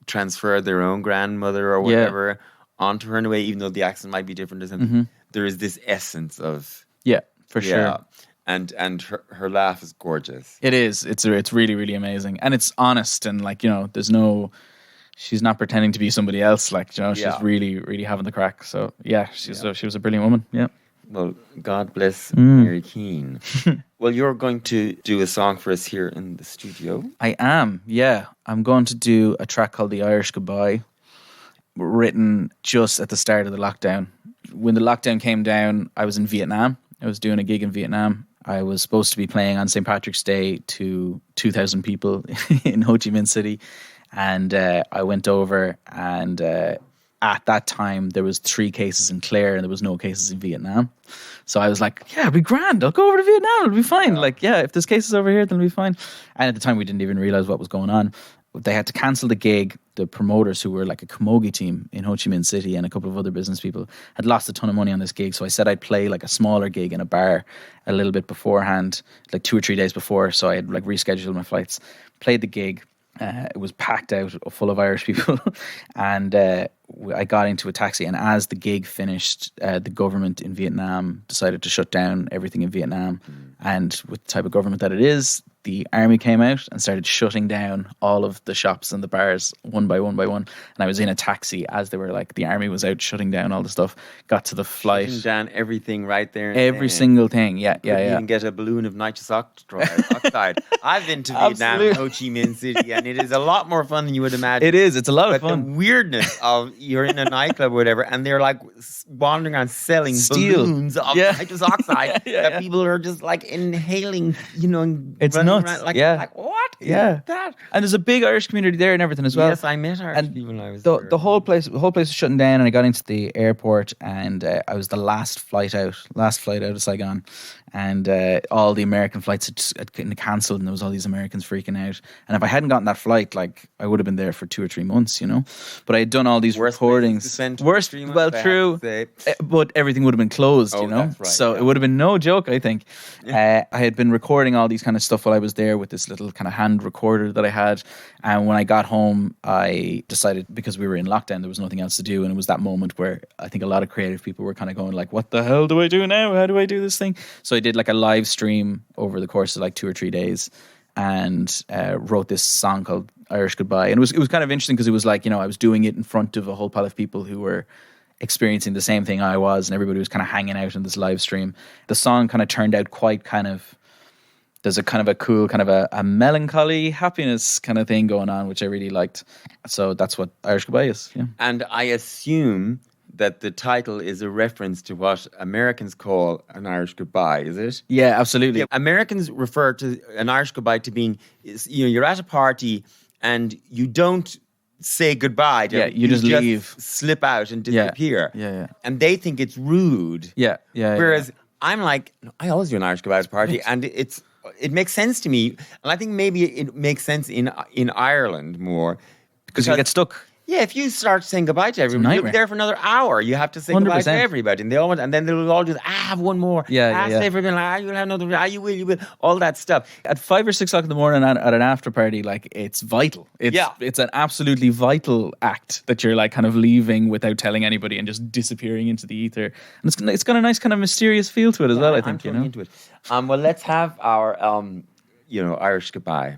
transfer their own grandmother or whatever onto her in a way, even though the accent might be different or something. There is this essence of Yeah, for sure. And her laugh is gorgeous. It is. It's really, really amazing. And it's honest, and like, you know, she's not pretending to be somebody else. Like, you know, she's really, really having the crack. So yeah, she was a brilliant woman. Yeah. Well, God bless Mary Keane. Well, you're going to do a song for us here in the studio. I am, yeah. I'm going to do a track called The Irish Goodbye, written just at the start of the lockdown. When the lockdown came down, I was in Vietnam. I was doing a gig in Vietnam. I was supposed to be playing on St. Patrick's Day to 2,000 people in Ho Chi Minh City. And I went over, and at that time there was 3 cases in Clare and there was no cases in Vietnam. So I was like, yeah, it'll be grand. I'll go over to Vietnam. It'll be fine. Like, yeah, if there's cases over here, then it'll be fine. And at the time we didn't even realize what was going on. They had to cancel the gig. The promoters, who were like a camogie team in Ho Chi Minh City and a couple of other business people, had lost a ton of money on this gig. So I said I'd play like a smaller gig in a bar a little bit beforehand, like 2 or 3 days before. So I had like rescheduled my flights, played the gig. It was packed out, full of Irish people. And I got into a taxi, and as the gig finished, the government in Vietnam decided to shut down everything in Vietnam. And with the type of government that it is, the army came out and started shutting down all of the shops and the bars one by one by one. And I was in a taxi as they were like, the army was out shutting down all the stuff. Got to the flight. Shutting down everything right there. Every single thing. Yeah. You can get a balloon of nitrous oxide. I've been to Vietnam and Ho Chi Minh City, and it is a lot more fun than you would imagine. It is. It's a lot of fun. The weirdness of you're in a nightclub or whatever, and they're like wandering around selling balloons of nitrous oxide that people are just like inhaling, you know. It's nuts. Around, like, what? That? And there's a big Irish community there and everything as well. Yes, I met Irish people when I was there. The whole place was shutting down, and I got into the airport, and I was the last flight out of Saigon, and all the American flights had cancelled, and there was all these Americans freaking out. And if I hadn't gotten that flight, like, I would have been there for 2 or 3 months, you know. But I had done all these recordings. True. But everything would have been closed, you know. Right, so it would have been no joke, I think. I had been recording all these kind of stuff while I was there with this little kind of hand recorder that I had. And when I got home, I decided, because we were in lockdown, there was nothing else to do. And it was that moment where I think a lot of creative people were kind of going like, what the hell do I do now? How do I do this thing? So I did like a live stream over the course of like 2 or 3 days, and wrote this song called Irish Goodbye. And it was kind of interesting because it was like, you know, I was doing it in front of a whole pile of people who were experiencing the same thing I was, and everybody was kind of hanging out in this live stream. The song kind of turned out quite kind of, there's a kind of a cool kind of a melancholy happiness kind of thing going on, which I really liked. So that's what Irish Goodbye is. Yeah. And I assume that the title is a reference to what Americans call an Irish goodbye, is it? Yeah, absolutely. Yeah, Americans refer to an Irish goodbye to being, you know, you're at a party and you don't say goodbye. You just leave. Slip out and disappear. Yeah. And they think it's rude. Yeah. Whereas I'm like, I always do an Irish goodbye at a party, and it makes sense to me. And I think maybe it makes sense in Ireland more. Because you get stuck. Yeah, if you start saying goodbye to everybody, you'll be nightmare. there for another hour. You have to say goodbye to 100%. everybody, and then they'll all just have one more. Yeah. Say for you'll have another. You will. All that stuff. At 5 or 6 o'clock in the morning at an after party, like, it's vital. It's an absolutely vital act that you're like kind of leaving without telling anybody and just disappearing into the ether. And it's got a nice kind of mysterious feel to it as well. I think, I'm totally into it. Well, let's have our Irish goodbye.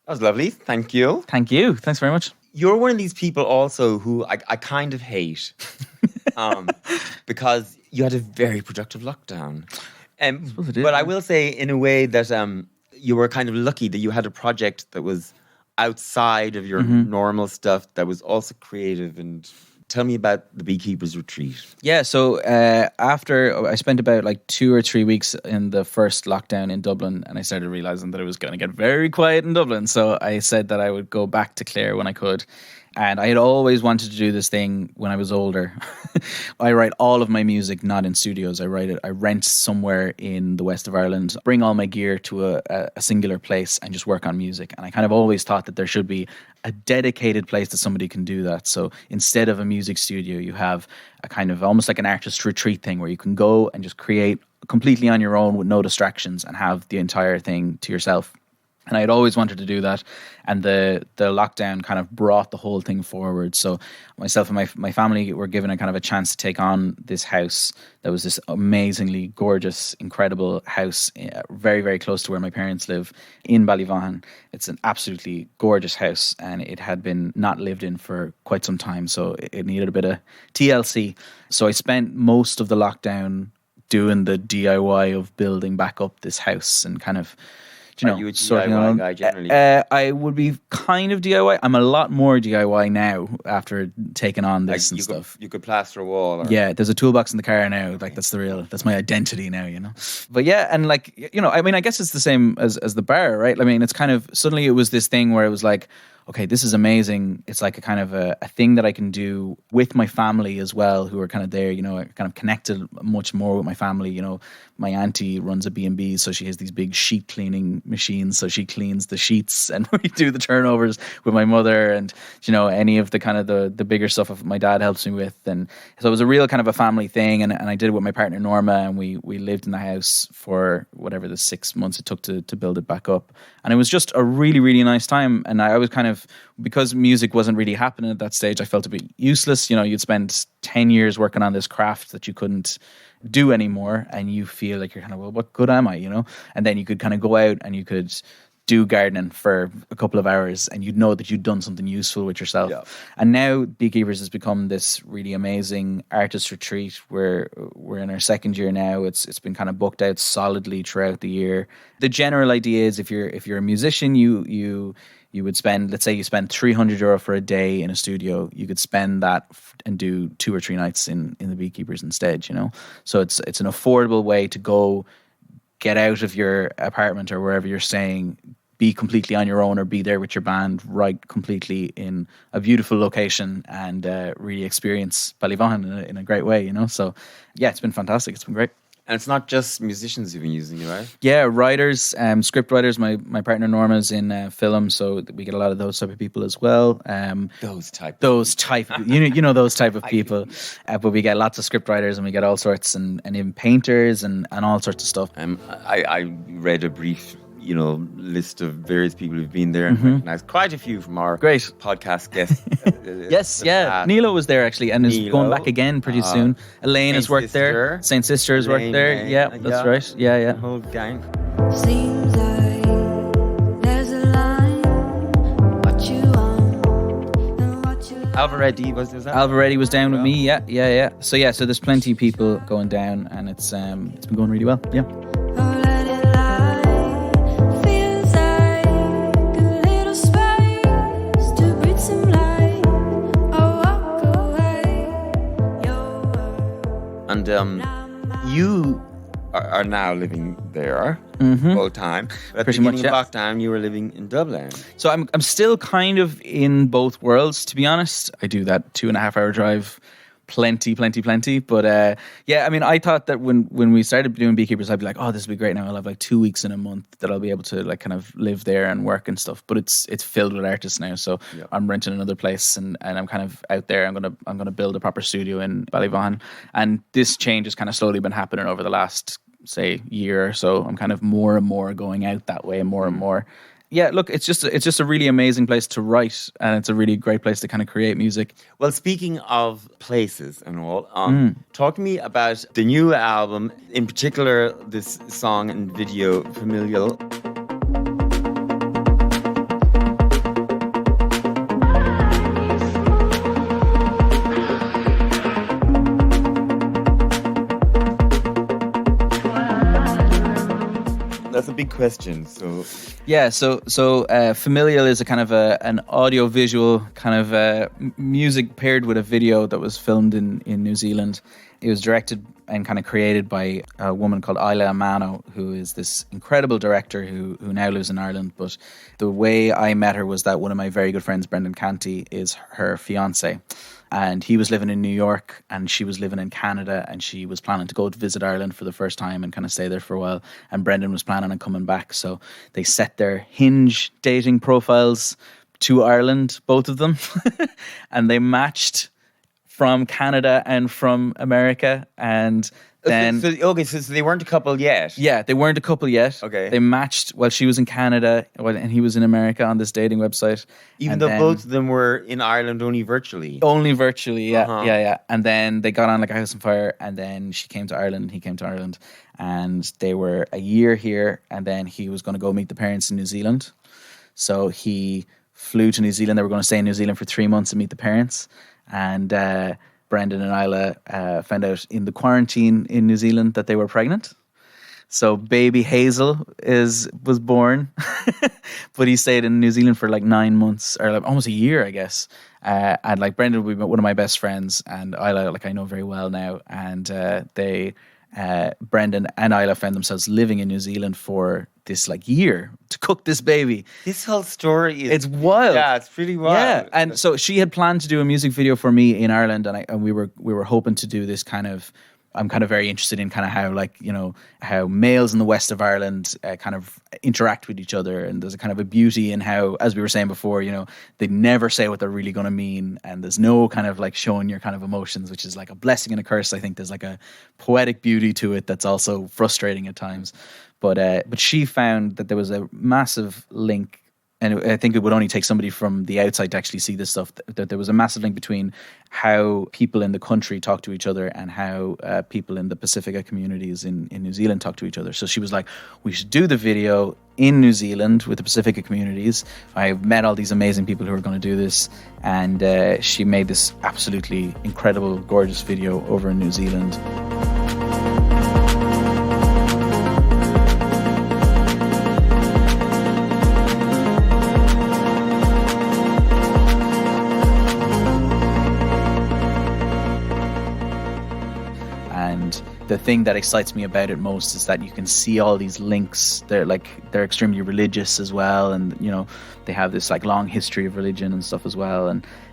That was lovely. Thank you. Thank you. Thanks very much. You're one of these people also who I kind of hate because you had a very productive lockdown. But I will say in a way that you were kind of lucky that you had a project that was outside of your normal stuff that was also creative. And tell me about the Beekeepers Retreat. Yeah, so after I spent about like 2 or 3 weeks in the first lockdown in Dublin, and I started realizing that it was going to get very quiet in Dublin. So I said that I would go back to Clare when I could. And I had always wanted to do this thing when I was older. I write all of my music not in studios. I rent somewhere in the west of Ireland, bring all my gear to a singular place and just work on music. And I kind of always thought that there should be a dedicated place that somebody can do that. So instead of a music studio, you have a kind of almost like an artist retreat thing where you can go and just create completely on your own with no distractions and have the entire thing to yourself. And I had always wanted to do that, and the lockdown kind of brought the whole thing forward. So myself and my family were given a kind of a chance to take on this house that was this amazingly gorgeous, incredible house very, very close to where my parents live in Ballyvaughan. It's an absolutely gorgeous house, and it had been not lived in for quite some time, so it needed a bit of TLC. So I spent most of the lockdown doing the DIY of building back up this house and kind of... Are you a DIY guy generally? I would be kind of DIY. I'm a lot more DIY now after taking on this and stuff. You could plaster a wall. Or... Yeah, there's a toolbox in the car now. Like that's my identity now, you know. But yeah, and like, you know, I mean, I guess it's the same as the bar, right? I mean, it's kind of, suddenly it was this thing where it was like, okay, this is amazing. It's like a kind of a thing that I can do with my family as well, who are kind of there, you know, kind of connected much more with my family. You know, my auntie runs a B&B, so she has these big sheet cleaning machines, so she cleans the sheets, and we do the turnovers with my mother, and, you know, any of the kind of the bigger stuff my dad helps me with. And so it was a real kind of a family thing, and I did it with my partner Norma, and we lived in the house for whatever the 6 months it took to build it back up. And it was just a really, really nice time. And I was kind of, because music wasn't really happening at that stage, I felt a bit useless. You know, you'd spend 10 years working on this craft that you couldn't do anymore, and you feel like you're kind of, well, what good am I, you know? And then you could kind of go out and you could do gardening for a couple of hours, and you'd know that you'd done something useful with yourself. Yeah. And now Beekeepers has become this really amazing artist retreat. We're in our second year now. It's been kind of booked out solidly throughout the year. The general idea is if you're a musician, you would spend, let's say you spend €300 for a day in a studio, you could spend that and do 2 or 3 nights in the Beekeepers instead, you know? So it's an affordable way to go get out of your apartment or wherever you're staying, be completely on your own, or be there with your band, write completely in a beautiful location, and really experience Ballyvaughan in a great way, you know? So yeah, it's been fantastic. It's been great. And it's not just musicians who've been using it, right? Yeah, writers, script writers. My partner Norma's in film, so we get a lot of those type of people as well. Those type, you know those type of people. But we get lots of script writers, and we get all sorts, and even painters and all sorts of stuff. I read a brief, you know, list of various people who've been there, and recognized quite a few from our great podcast guests. Yes, yeah. Nilo was there actually, and is going back again pretty soon. Elaine has worked there. Saint Sister has worked there. Yeah, that's right. Yeah. The whole gang. Seems like there's a line. What you want and what you like. Alvaretti was that? Alvaretti was down with me. Yeah. So there's plenty of people going down, and it's been going really well. Yeah. And you are now living there full time. But at the beginning of lockdown, you were living in Dublin. So I'm still kind of in both worlds, to be honest. I do that 2.5 hour drive plenty. But I mean, I thought that when we started doing Beekeepers, I'd be like, oh, this will be great now. I'll have like 2 weeks in a month that I'll be able to like kind of live there and work and stuff. But it's filled with artists now, so I'm renting another place, and I'm kind of out there. I'm gonna build a proper studio in Ballyvaughan, and this change has kind of slowly been happening over the last, say, year or so. I'm kind of more and more going out that way, more and more. Yeah, look, it's just a really amazing place to write, and it's a really great place to kind of create music. Well, speaking of places and all, talk to me about the new album, in particular this song and video, Familial. question. So Familial is a kind of an audio visual kind of music paired with a video that was filmed in New Zealand. It was directed and kind of created by a woman called Elaine, who is this incredible director who now lives in Ireland. But the way I met her was that one of my very good friends, Brendan Canty, is her fiance. And he was living in New York and she was living in Canada, and she was planning to go to visit Ireland for the first time and kind of stay there for a while. And Brendan was planning on coming back. So they set their Hinge dating profiles to Ireland, both of them. And they matched from Canada and from America. And then so they weren't a couple yet. Yeah, they weren't a couple yet. Okay. They matched while she was in Canada and he was in America on this dating website. Even though both of them were in Ireland only virtually. Only virtually, yeah. Yeah. And then they got on like a house on fire, and then she came to Ireland and he came to Ireland. And they were a year here, and then he was going to go meet the parents in New Zealand. So he flew to New Zealand. They were going to stay in New Zealand for 3 months and meet the parents. And Brendan and Isla found out in the quarantine in New Zealand that they were pregnant. So baby Hazel was born, but he stayed in New Zealand for like 9 months, or like almost a year, I guess. And like Brendan would be one of my best friends, and Isla, like I know very well now. And Brendan and Isla found themselves living in New Zealand for this like year to cook this baby. This whole story it's wild. Yeah, it's pretty wild. Yeah, and so she had planned to do a music video for me in Ireland, and we were hoping to do this kind of. I'm kind of very interested in kind of how, like, you know, how males in the west of Ireland kind of interact with each other, and there's a kind of a beauty in how, as we were saying before, you know, they never say what they're really going to mean, and there's no kind of like showing your kind of emotions, which is like a blessing and a curse. I think there's like a poetic beauty to it that's also frustrating at times, but she found that there was a massive link. And I think it would only take somebody from the outside to actually see this stuff, that there was a massive link between how people in the country talk to each other and how people in the Pacifica communities in New Zealand talk to each other. So she was like, we should do the video in New Zealand with the Pacifica communities. I've met all these amazing people who are going to do this. And she made this absolutely incredible, gorgeous video over in New Zealand. The thing that excites me about it most is that you can see all these links. They're extremely religious as well, and you know, they have this like long history of religion and stuff as well,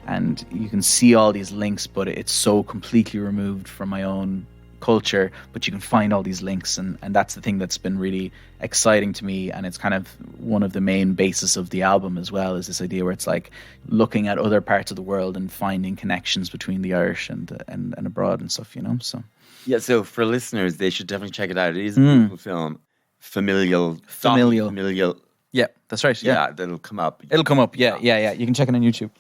and you can see all these links, but it's so completely removed from my own culture, but you can find all these links, and that's the thing that's been really exciting to me. And it's kind of one of the main bases of the album as well, is this idea where it's like looking at other parts of the world and finding connections between the Irish and abroad and stuff, you know. So yeah, so for listeners, they should definitely check it out. It is a beautiful film. Familial. Yeah, that's right. Yeah, that'll come up. It'll come up. Yeah. You can check it on YouTube.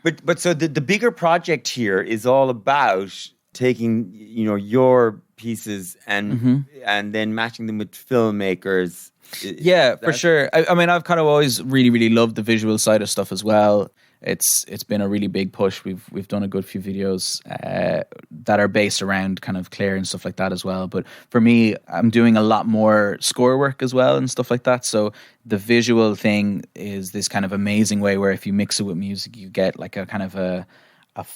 But so the bigger project here is all about taking, you know, your pieces and then matching them with filmmakers. Yeah, for sure. I mean, I've kind of always really, really loved the visual side of stuff as well. It's been a really big push. We've done a good few videos that are based around kind of Clare and stuff like that as well. But for me, I'm doing a lot more score work as well and stuff like that. So the visual thing is this kind of amazing way where if you mix it with music, you get like a kind of a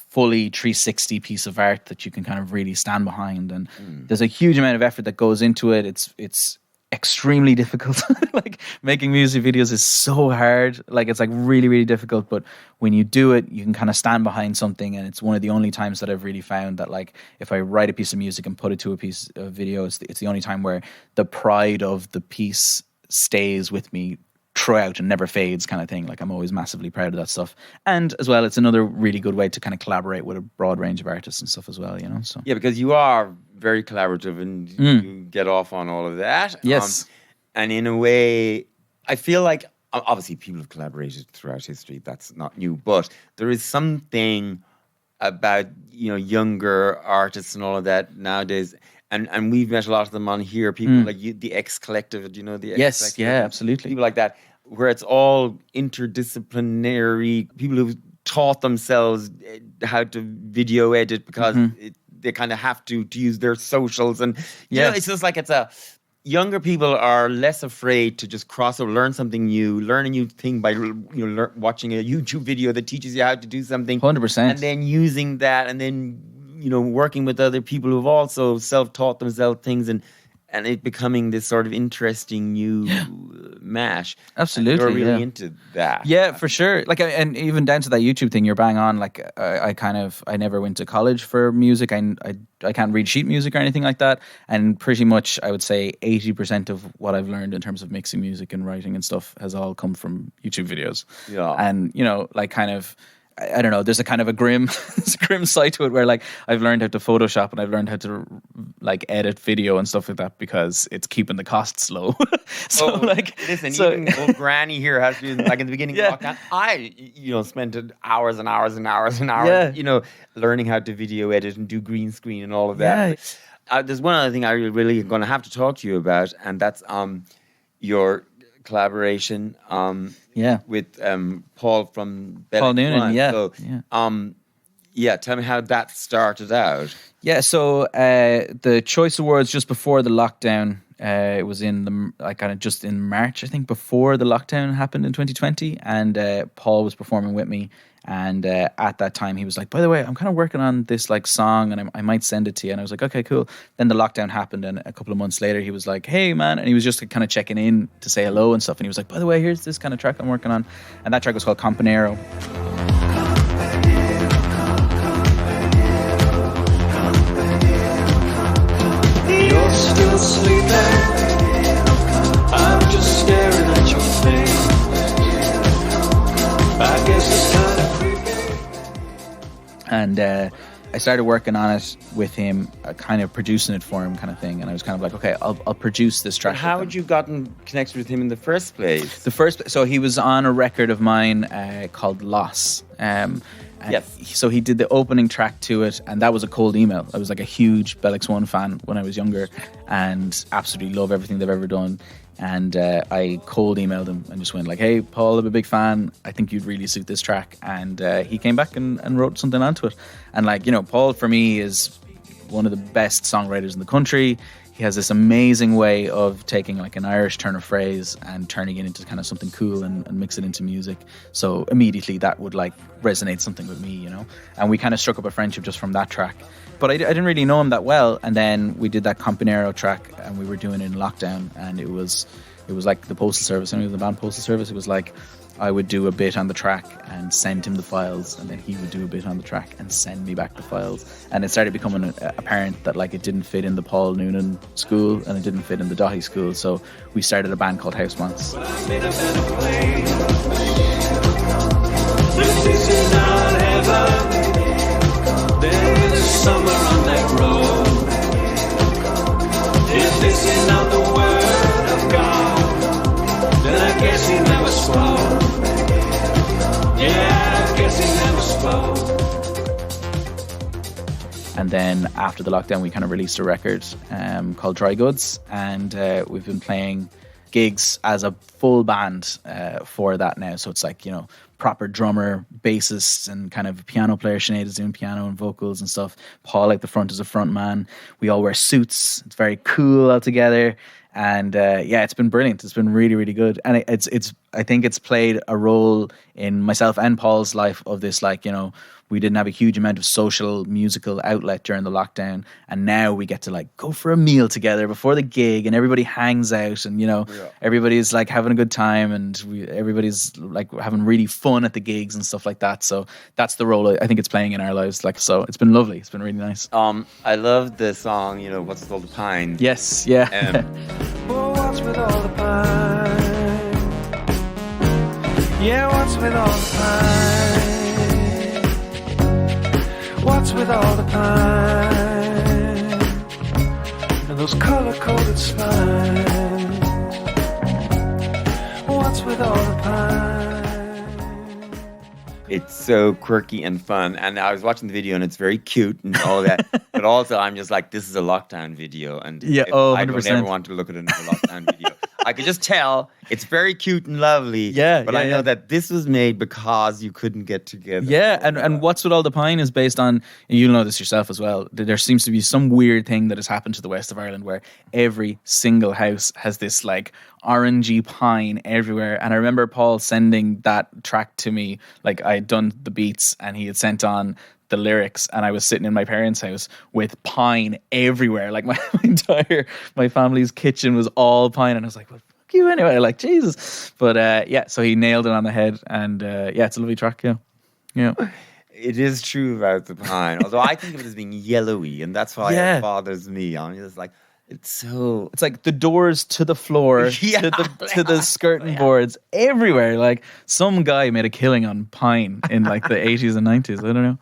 fully 360 piece of art that you can kind of really stand behind. And there's a huge amount of effort that goes into it. It's extremely difficult. Like making music videos is so hard. Like it's like really, really difficult. But when you do it, you can kind of stand behind something. And it's one of the only times that I've really found that, like, if I write a piece of music and put it to a piece of video, it's the only time where the pride of the piece stays with me throughout and never fades, kind of thing. Like I'm always massively proud of that stuff. And as well, it's another really good way to kind of collaborate with a broad range of artists and stuff as well, you know. So yeah, because you are very collaborative and you get off on all of that. Yes. And in a way, I feel like obviously people have collaborated throughout history. That's not new, but there is something about, you know, younger artists and all of that nowadays. And we've met a lot of them on here. People like you, the X Collective. Do you know the X Yes, Collective? yeah, absolutely. People like that, where it's all interdisciplinary. People who've taught themselves how to video edit because they kind of have to use their socials. And you know, it's just like it's a younger people are less afraid to just cross over, learn something new, learn a new thing by watching a YouTube video that teaches you how to do something. 100%. And then using that, and then working with other people who've also self-taught themselves things, and it becoming this sort of interesting new mash. Absolutely, you're really into that. Yeah, for sure. Like, and even down to that YouTube thing, you're bang on. Like, I never went to college for music. I can't read sheet music or anything like that. And pretty much, I would say 80% of what I've learned in terms of mixing music and writing and stuff has all come from YouTube videos. Yeah. And, like kind of, I don't know, there's a kind of a grim side to it where like I've learned how to Photoshop and I've learned how to like edit video and stuff like that because it's keeping the costs low. Even old Granny here has been like in the beginning of lockdown. I spent hours and hours and hours and hours, learning how to video edit and do green screen and all of that. Yeah. There's one other thing I really going to have to talk to you about, and that's your collaboration with Paul from Ballyvaughan. Paul Noonan, tell me how that started out. Yeah, so the Choice Awards just before the lockdown, it was in just in March, I think, before the lockdown happened in 2020, and Paul was performing with me. And at that time, he was like, by the way, I'm kind of working on this like song and I might send it to you. And I was like, okay, cool. Then the lockdown happened. And a couple of months later, he was like, hey, man. And he was just kind of checking in to say hello and stuff. And he was like, by the way, here's this kind of track I'm working on. And that track was called Campanero. You're still sleeping. I'm just staring at your face. I guess it's kind of and I started working on it with him, kind of producing it for him kind of thing. And I was kind of like, okay, I'll produce this track. How had you gotten connected with him in the first place? So he was on a record of mine called Loss. So he did the opening track to it, and that was a cold email. I was like a huge Bellix One fan when I was younger and absolutely love everything they've ever done. And I cold emailed him and just went like, hey, Paul, I'm a big fan. I think you'd really suit this track. And he came back and wrote something onto it. And like, Paul for me is one of the best songwriters in the country. He has this amazing way of taking like an Irish turn of phrase and turning it into kind of something cool and mix it into music. So immediately that would like resonate something with me, And we kind of struck up a friendship just from that track. But I didn't really know him that well. And then we did that Campanero track and we were doing it in lockdown. And it was like the postal service. I mean, the band postal service. It was like I would do a bit on the track and send him the files, and then he would do a bit on the track and send me back the files. And it started becoming apparent that like it didn't fit in the Paul Noonan school and it didn't fit in the Daithi school. So we started a band called House Months. This is not heaven. There is summer on that road. If this is not the word of God, then I guess he never spoke. Yeah, I guess he never spoke. And then after the lockdown, we kind of released a record called Dry Goods, and we've been playing gigs as a full band for that now. So it's like, proper drummer, bassist, and kind of piano player. Sinead is doing piano and vocals and stuff. Paul at the front is a front man. We all wear suits. It's very cool all together. And it's been brilliant. It's been really, really good. And it's I think it's played a role in myself and Paul's life of this, like, we didn't have a huge amount of social musical outlet during the lockdown, and now we get to like go for a meal together before the gig, and everybody hangs out, and everybody's like having a good time, and everybody's like having really fun at the gigs and stuff like that. So that's the role I think it's playing in our lives. Like, so it's been lovely. It's been really nice. I love the song, What's With All the Pine. Yes, yeah. Well, what's with all the pine? Yeah, what's with all the pine? What's with all the pine and those color-coded spines? What's with all the pine? It's so quirky and fun, and I was watching the video and it's very cute and all that, but also I'm just like, this is a lockdown video, and yeah, I don't ever want to look at another lockdown video. I could just tell it's very cute and lovely. Yeah, but yeah, I know yeah. that this was made because you couldn't get together. Yeah, and What's With All the Pine is based on, and you'll know this yourself as well, there seems to be some weird thing that has happened to the west of Ireland where every single house has this like orangey pine everywhere. And I remember Paul sending that track to me, like I had done the beats and he had sent on the lyrics, and I was sitting in my parents' house with pine everywhere. Like my family's kitchen was all pine, and I was like, well, fuck you anyway, like Jesus. But yeah, so he nailed it on the head, and yeah, it's a lovely track. Yeah. It is true about the pine, although I think of it as being yellowy, and that's why it bothers me. It's like it's like the doors to the floor, to the skirting boards everywhere. Like some guy made a killing on pine in like the 80s and 90s. I don't know.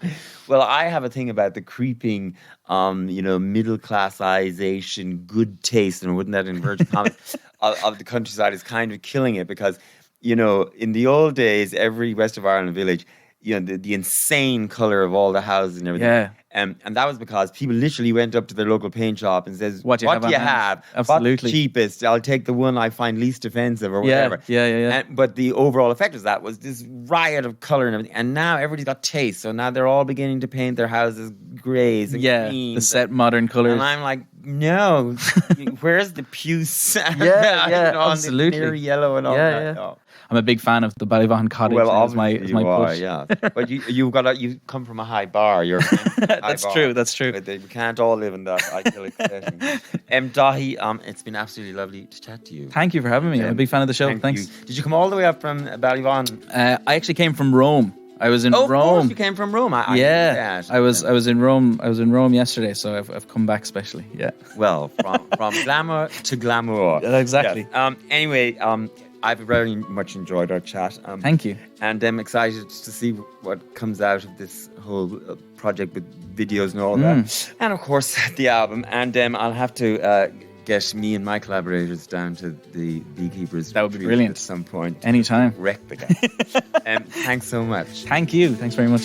Well, I have a thing about the creeping, middle classization, good taste, and wouldn't that inverted commas of the countryside is kind of killing it because, in the old days, every West of Ireland village, the insane colour of all the houses and everything. Yeah. And that was because people literally went up to their local paint shop and says, what do you have? Absolutely. What's cheapest? I'll take the one I find least offensive or whatever. Yeah. But the overall effect of that was this riot of colour and everything. And now everybody's got taste. So now they're all beginning to paint their houses greys and greens. The set modern colours. And I'm like, no, where's the puce? Absolutely. The near yellow and all that. Yeah. Oh. I'm a big fan of the Ballyvaughan cottage. Well, as my obviously, push. But you come from a high bar. You're That's true. We can't all live in that idyllic setting. Daithi, it's been absolutely lovely to chat to you. Thank you for having me. I'm a big fan of the show. Thanks. Did you come all the way up from Ballyvaughan? I actually came from Rome. I was in Rome. Of course, you came from Rome. I was in Rome. I was in Rome yesterday, so I've come back specially. Yeah. Well, from glamour to glamour. Exactly. Yes. Anyway, I've very much enjoyed our chat. Thank you. And I'm excited to see what comes out of this whole project with videos and all that. And of course, the album. And I'll have to get me and my collaborators down to the Beekeepers. That would be brilliant. At some point. Anytime. Wreck the guy. Thanks so much. Thank you. Thanks very much.